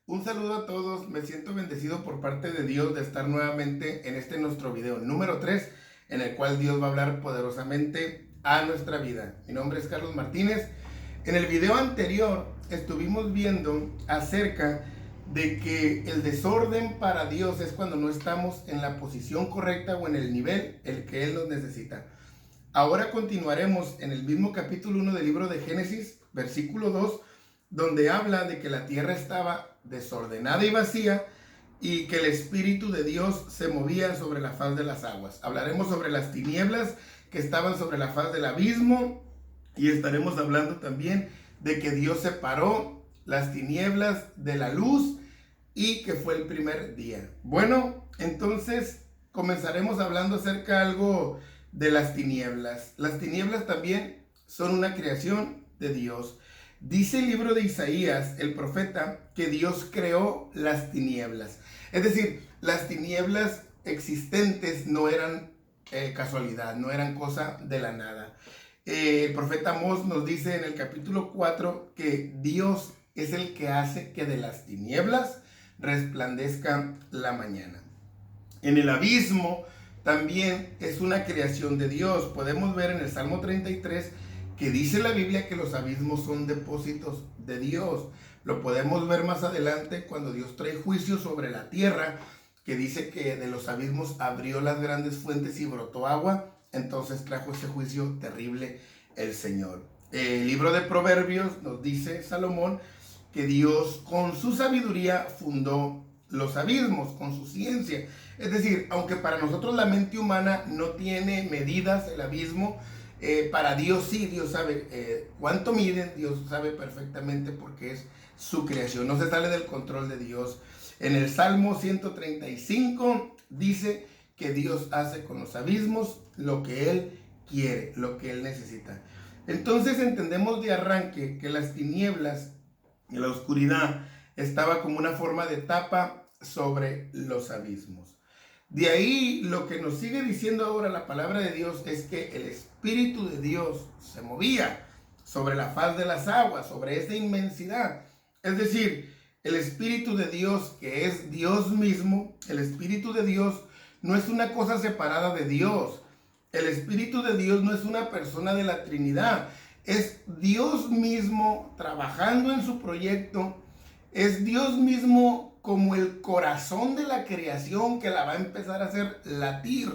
Un saludo a todos, me siento bendecido por parte de Dios de estar nuevamente en este nuestro video número 3, en el cual Dios va a hablar poderosamente a nuestra vida. Mi nombre es Carlos Martínez. En el video anterior estuvimos viendo acerca de que el desorden para Dios es cuando no estamos en la posición correcta o en el nivel el que Él nos necesita. Ahora continuaremos en el mismo capítulo 1 del libro de Génesis, versículo 2, donde habla de que la tierra estaba desordenada y vacía y que el Espíritu de Dios se movía sobre la faz de las aguas. Hablaremos sobre las tinieblas que estaban sobre la faz del abismo y estaremos hablando también de que Dios separó las tinieblas de la luz y que fue el primer día. Bueno, entonces comenzaremos hablando acerca de algo de las tinieblas. Las tinieblas también son una creación de Dios. Dice el libro de Isaías, el profeta, que Dios creó las tinieblas. Es decir, las tinieblas existentes no eran casualidad, no eran cosa de la nada. El profeta Amós nos dice en el capítulo 4 que Dios es el que hace que de las tinieblas resplandezca la mañana. En el abismo también es una creación de Dios. Podemos ver en el Salmo 33 que dice la Biblia que los abismos son depósitos de Dios. Lo podemos ver más adelante cuando Dios trae juicio sobre la tierra, que dice que de los abismos abrió las grandes fuentes y brotó agua. Entonces trajo ese juicio terrible el Señor. El libro de Proverbios nos dice Salomón que Dios con su sabiduría fundó los abismos, con su ciencia. Es decir, aunque para nosotros la mente humana no tiene medidas el abismo, para Dios sí, Dios sabe cuánto miden, Dios sabe perfectamente porque es su creación, no se sale del control de Dios. En el Salmo 135 dice que Dios hace con los abismos lo que Él quiere, lo que Él necesita. Entonces entendemos de arranque que las tinieblas y la oscuridad estaba como una forma de tapa sobre los abismos. De ahí lo que nos sigue diciendo ahora la palabra de Dios es que el Espíritu de Dios se movía sobre la faz de las aguas, sobre esa inmensidad. Es decir, el Espíritu de Dios, que es Dios mismo, el Espíritu de Dios no es una cosa separada de Dios. El Espíritu de Dios no es una persona de la Trinidad. Es Dios mismo trabajando en su proyecto. Es Dios mismo como el corazón de la creación que la va a empezar a hacer latir.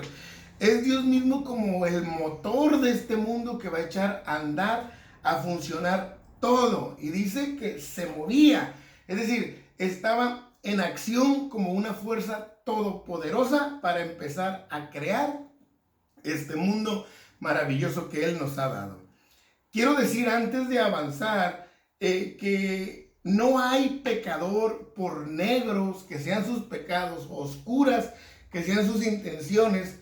Es Dios mismo como el motor de este mundo que va a echar a andar, a funcionar todo. Y dice que se movía. Es decir, estaba en acción como una fuerza todopoderosa para empezar a crear este mundo maravilloso que Él nos ha dado. Quiero decir antes de avanzar que no hay pecador, por negros que sean sus pecados, oscuras que sean sus intenciones,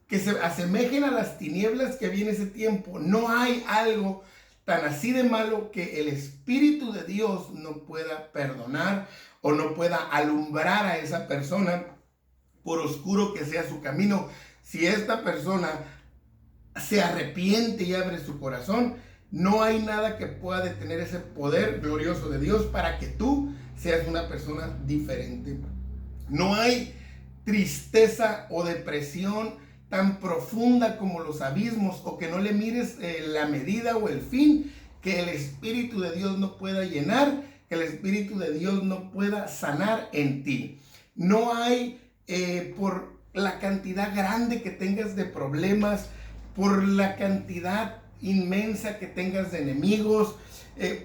que se asemejen a las tinieblas que había en ese tiempo. No hay algo tan así de malo que el Espíritu de Dios no pueda perdonar o no pueda alumbrar a esa persona, por oscuro que sea su camino. Si esta persona se arrepiente y abre su corazón, no hay nada que pueda detener ese poder glorioso de Dios para que tú seas una persona diferente. No hay tristeza o depresión tan profunda como los abismos, o que no le mires la medida o el fin, que el Espíritu de Dios no pueda llenar, que el Espíritu de Dios no pueda sanar en ti. No hay por la cantidad grande que tengas de problemas, por la cantidad inmensa que tengas de enemigos,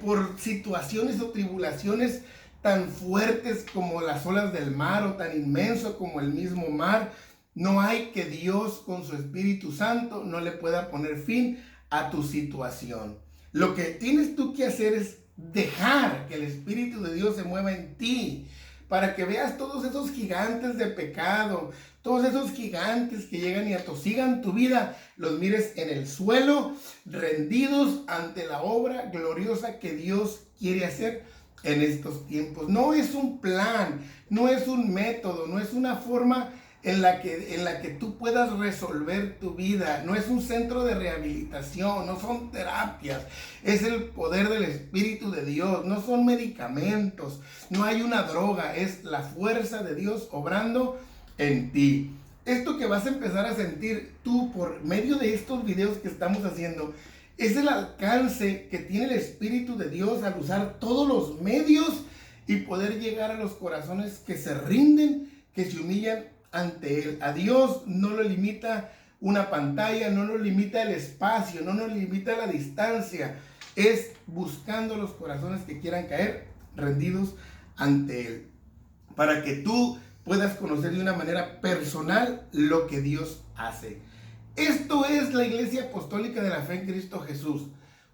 por situaciones o tribulaciones tan fuertes como las olas del mar o tan inmenso como el mismo mar, no hay que Dios con su Espíritu Santo no le pueda poner fin a tu situación. Lo que tienes tú que hacer es dejar que el Espíritu de Dios se mueva en ti, para que veas todos esos gigantes de pecado, todos esos gigantes que llegan y atosigan tu vida, los mires en el suelo, rendidos ante la obra gloriosa que Dios quiere hacer en estos tiempos. No es un plan, no es un método, no es una forma en la que tú puedas resolver tu vida. No es un centro de rehabilitación, no son terapias, es el poder del Espíritu de Dios, no son medicamentos, no hay una droga, es la fuerza de Dios obrando en ti. Esto que vas a empezar a sentir tú por medio de estos videos que estamos haciendo es el alcance que tiene el Espíritu de Dios al usar todos los medios y poder llegar a los corazones que se rinden, que se humillan ante Él. A Dios no lo limita una pantalla, no lo limita el espacio, no nos limita la distancia. Es buscando los corazones que quieran caer rendidos ante Él, para que tú puedas conocer de una manera personal lo que Dios hace. Esto es la Iglesia Apostólica de la Fe en Cristo Jesús.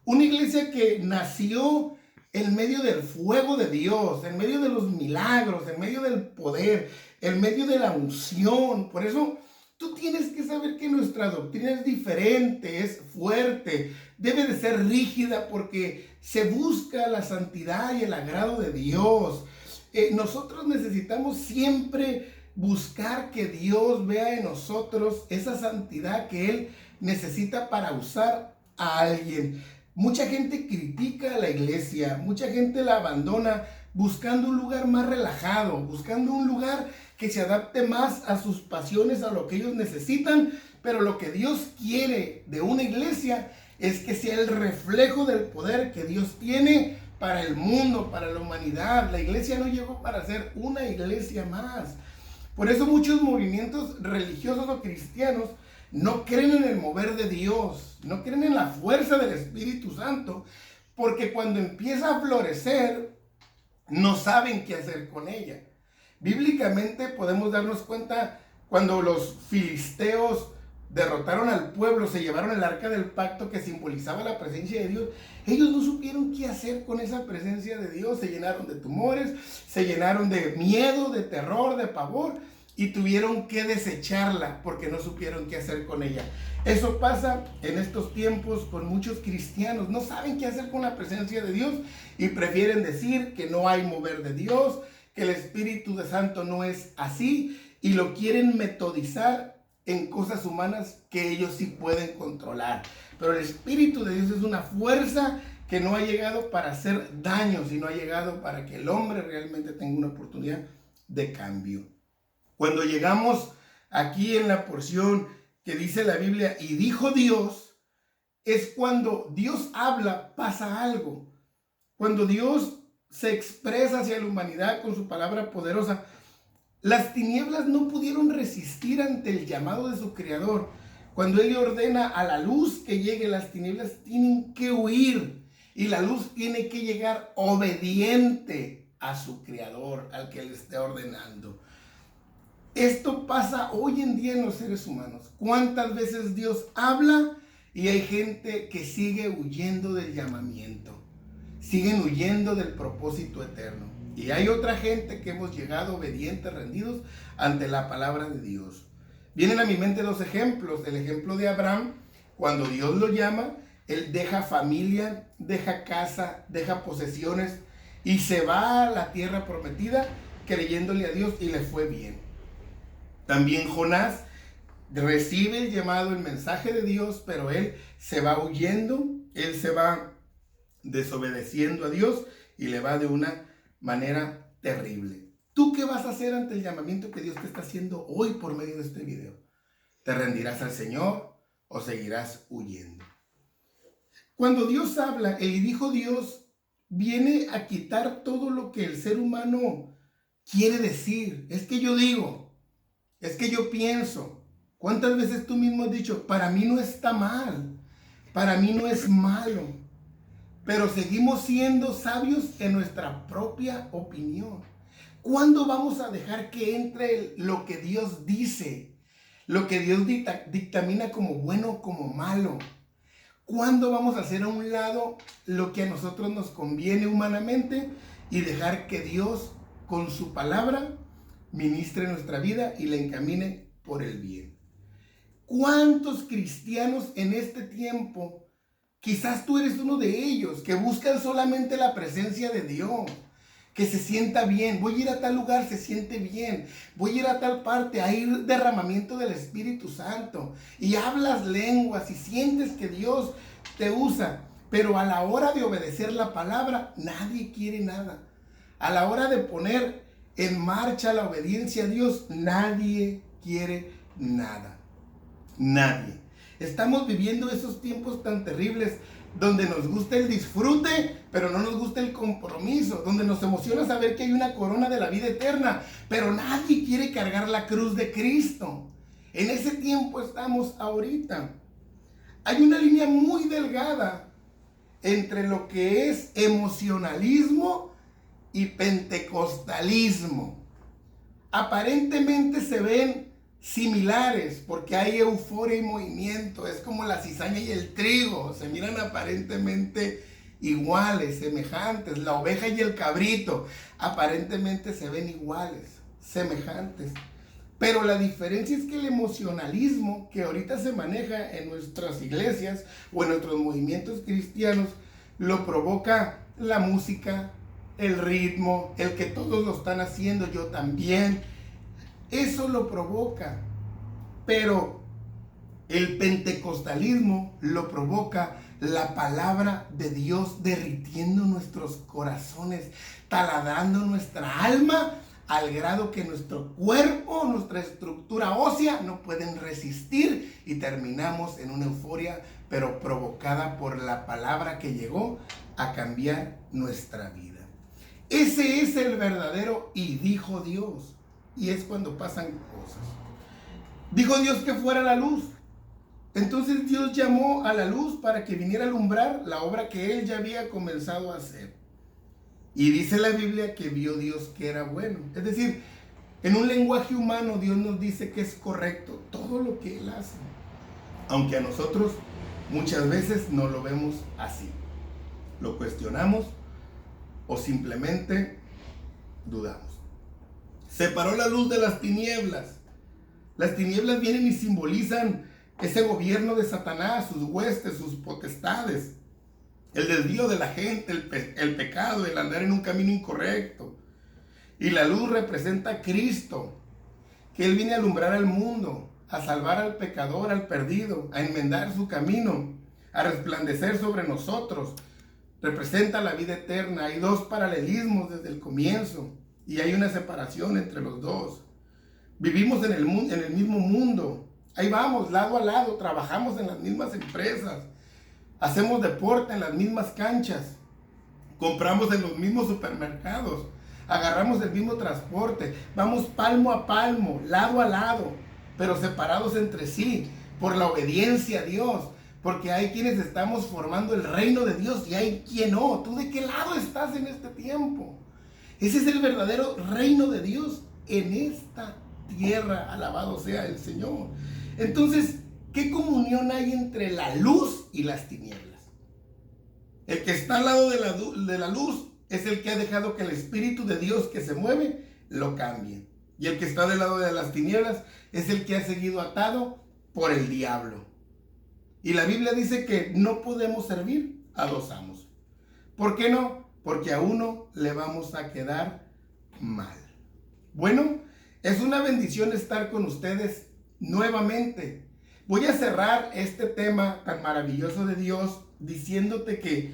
Una iglesia que nació en medio del fuego de Dios, en medio de los milagros, en medio del poder, en medio de la unción. Por eso tú tienes que saber que nuestra doctrina es diferente, es fuerte, debe de ser rígida porque se busca la santidad y el agrado de Dios. Nosotros necesitamos siempre buscar que Dios vea en nosotros esa santidad que Él necesita para usar a alguien. Mucha gente critica a la iglesia, mucha gente la abandona buscando un lugar más relajado, buscando un lugar que se adapte más a sus pasiones, a lo que ellos necesitan, pero lo que Dios quiere de una iglesia es que sea el reflejo del poder que Dios tiene para el mundo, para la humanidad. La iglesia no llegó para ser una iglesia más. Por eso muchos movimientos religiosos o cristianos no creen en el mover de Dios, no creen en la fuerza del Espíritu Santo, porque cuando empieza a florecer, no saben qué hacer con ella. Bíblicamente podemos darnos cuenta cuando los filisteos derrotaron al pueblo, se llevaron el arca del pacto que simbolizaba la presencia de Dios. Ellos no supieron qué hacer con esa presencia de Dios. Se llenaron de tumores, se llenaron de miedo, de terror, de pavor, y tuvieron que desecharla porque no supieron qué hacer con ella. Eso pasa en estos tiempos con muchos cristianos. No saben qué hacer con la presencia de Dios y prefieren decir que no hay mover de Dios, que el Espíritu de Santo no es así, y lo quieren metodizar en cosas humanas que ellos sí pueden controlar. Pero el Espíritu de Dios es una fuerza que no ha llegado para hacer daño, sino ha llegado para que el hombre realmente tenga una oportunidad de cambio. Cuando llegamos aquí en la porción que dice la Biblia, y dijo Dios, es cuando Dios habla, pasa algo. Cuando Dios se expresa hacia la humanidad con su palabra poderosa, las tinieblas no pudieron resistir ante el llamado de su Creador. Cuando Él le ordena a la luz que llegue, las tinieblas tienen que huir y la luz tiene que llegar obediente a su Creador, al que le esté ordenando. Esto pasa hoy en día en los seres humanos. ¿Cuántas veces Dios habla y hay gente que sigue huyendo del llamamiento? Siguen huyendo del propósito eterno. Y hay otra gente que hemos llegado obedientes, rendidos ante la palabra de Dios. Vienen a mi mente dos ejemplos. El ejemplo de Abraham, cuando Dios lo llama, él deja familia, deja casa, deja posesiones y se va a la tierra prometida creyéndole a Dios y le fue bien. También Jonás recibe el llamado, el mensaje de Dios, pero él se va huyendo, él se va desobedeciendo a Dios y le va de una manera terrible. ¿Tú qué vas a hacer ante el llamamiento que Dios te está haciendo hoy por medio de este video? ¿Te rendirás al Señor o seguirás huyendo? Cuando Dios habla, y dijo Dios, viene a quitar todo lo que el ser humano quiere decir. Es que yo digo, es que yo pienso. ¿Cuántas veces tú mismo has dicho, para mí no está mal, para mí no es malo? Pero seguimos siendo sabios en nuestra propia opinión. ¿Cuándo vamos a dejar que entre lo que Dios dice? Lo que Dios dictamina como bueno, como malo. ¿Cuándo vamos a hacer a un lado lo que a nosotros nos conviene humanamente y dejar que Dios con su palabra ministre nuestra vida y la encamine por el bien? ¿Cuántos cristianos en este tiempo, quizás tú eres uno de ellos, que buscan solamente la presencia de Dios, que se sienta bien. Voy a ir a tal lugar, se siente bien. Voy a ir a tal parte, hay derramamiento del Espíritu Santo. Y hablas lenguas y sientes que Dios te usa. Pero a la hora de obedecer la palabra, nadie quiere nada. A la hora de poner en marcha la obediencia a Dios, nadie quiere nada. Nadie. Estamos viviendo esos tiempos tan terribles donde nos gusta el disfrute, pero no nos gusta el compromiso, donde nos emociona saber que hay una corona de la vida eterna, pero nadie quiere cargar la cruz de Cristo. En ese tiempo estamos ahorita. Hay una línea muy delgada entre lo que es emocionalismo y pentecostalismo. Aparentemente se ven similares porque hay euforia y movimiento, es como la cizaña y el trigo, se miran aparentemente iguales, semejantes. La oveja y el cabrito aparentemente se ven iguales, semejantes, pero la diferencia es que el emocionalismo que ahorita se maneja en nuestras iglesias o en nuestros movimientos cristianos lo provoca la música, el ritmo, el que todos lo están haciendo, yo también. Eso lo provoca, pero el pentecostalismo lo provoca la palabra de Dios derritiendo nuestros corazones, taladrando nuestra alma al grado que nuestro cuerpo, nuestra estructura ósea no pueden resistir y terminamos en una euforia, pero provocada por la palabra que llegó a cambiar nuestra vida. Ese es el verdadero y dijo Dios. Y es cuando pasan cosas. Dijo Dios que fuera la luz. Entonces Dios llamó a la luz para que viniera a alumbrar la obra que Él ya había comenzado a hacer. Y dice la Biblia que vio Dios que era bueno. Es decir, en un lenguaje humano Dios nos dice que es correcto todo lo que Él hace. Aunque a nosotros muchas veces no lo vemos así. Lo cuestionamos o simplemente dudamos. Separó la luz de las tinieblas. Las tinieblas vienen y simbolizan ese gobierno de Satanás, sus huestes, sus potestades. El desvío de la gente, el pecado, el andar en un camino incorrecto. Y la luz representa a Cristo, que Él viene a alumbrar al mundo, a salvar al pecador, al perdido, a enmendar su camino, a resplandecer sobre nosotros. Representa la vida eterna. Hay dos paralelismos desde el comienzo. Y hay una separación entre los dos. Vivimos en el mismo mundo. Ahí vamos, lado a lado. Trabajamos en las mismas empresas. Hacemos deporte en las mismas canchas. Compramos en los mismos supermercados. Agarramos el mismo transporte. Vamos palmo a palmo, lado a lado. Pero separados entre sí. Por la obediencia a Dios. Porque hay quienes estamos formando el reino de Dios y hay quien no. ¿Tú de qué lado estás en este tiempo? Ese es el verdadero reino de Dios en esta tierra. Alabado sea el Señor. Entonces, ¿qué comunión hay entre la luz y las tinieblas? El que está al lado de la luz es el que ha dejado que el Espíritu de Dios que se mueve lo cambie. Y el que está del lado de las tinieblas es el que ha seguido atado por el diablo. Y la Biblia dice que no podemos servir a dos amos. ¿Por qué no? Porque a uno le vamos a quedar mal. Bueno, es una bendición estar con ustedes nuevamente. Voy a cerrar este tema tan maravilloso de Dios diciéndote que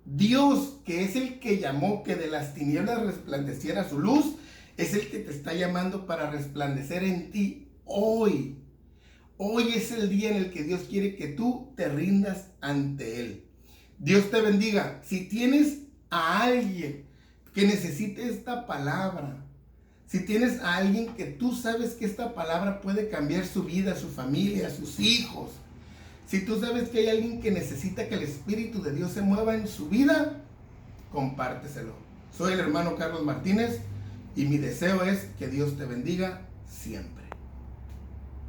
Dios, que es el que llamó que de las tinieblas resplandeciera su luz, es el que te está llamando para resplandecer en ti hoy. Hoy es el día en el que Dios quiere que tú te rindas ante Él. Dios te bendiga. Si tienes a alguien que necesite esta palabra, si tienes a alguien que tú sabes que esta palabra puede cambiar su vida, su familia, sus hijos, si tú sabes que hay alguien que necesita que el Espíritu de Dios se mueva en su vida, compárteselo. Soy el hermano Carlos Martínez y mi deseo es que Dios te bendiga siempre.